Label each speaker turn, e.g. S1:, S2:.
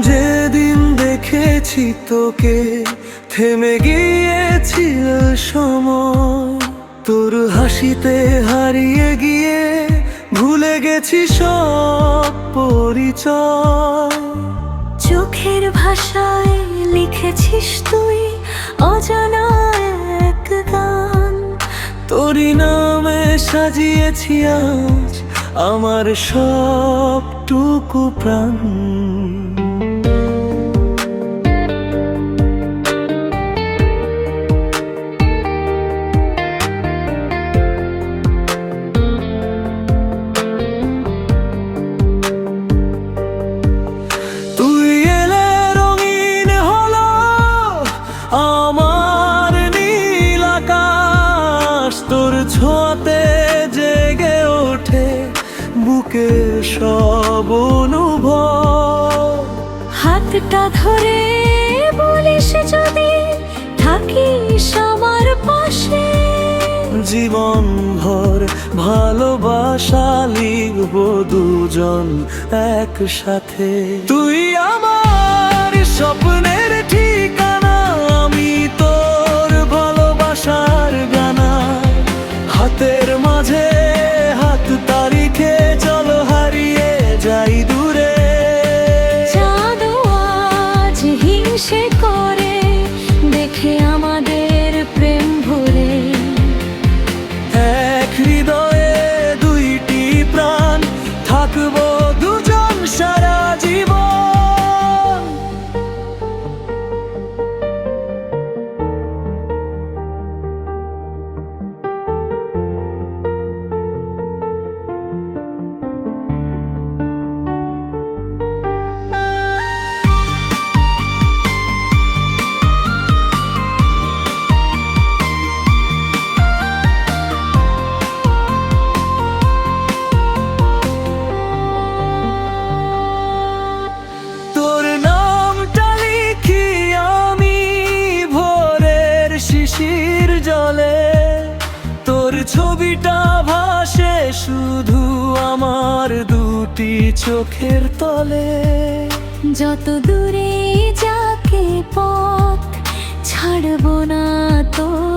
S1: যেদিন দেখেছি তোকে থেমে গিয়েছিল সময়, তোর হাসিতে হারিয়ে গিয়ে ভুলে গেছি সব পরিচয়।
S2: চোখের ভাষায় লিখেছিস তুই অজানা এক গান,
S1: তোরই নামে সাজিয়েছি আজ আমার সবটুকু প্রাণ। তুই এলে রঙিন হলো আমার নীল আকাশ, তোর ছোঁয়াতে জেগে ওঠে বুকে সব অনুভব।
S2: হাতটা ধরে বলিস যদি থাকিস আমার পাশে,
S1: জীবন ভর ভালোবাসা লিখবো দুজন একসাথে। তুই আমার স্বপ্নের ঠিকানা, আমি তোর ভালোবাসার গানা। হাতের মাঝে হাত তারিখে চলো হারিয়ে যাই দূরে।
S2: চাঁদও আজ হিংসে করে দেখে আমাদের প্রেম ভরে।
S1: এক হৃদয়ে দুইটি প্রাণ, থাকবো দুজন সারা জীবন। তোর নামটা লিখি আমি ভোরের শিশির জলে, তোর ছবিটা ভাসে শুধু আমার দুটি চোখের তলে।
S2: যত দূরে যাকে পথ ছাড়বো না তোর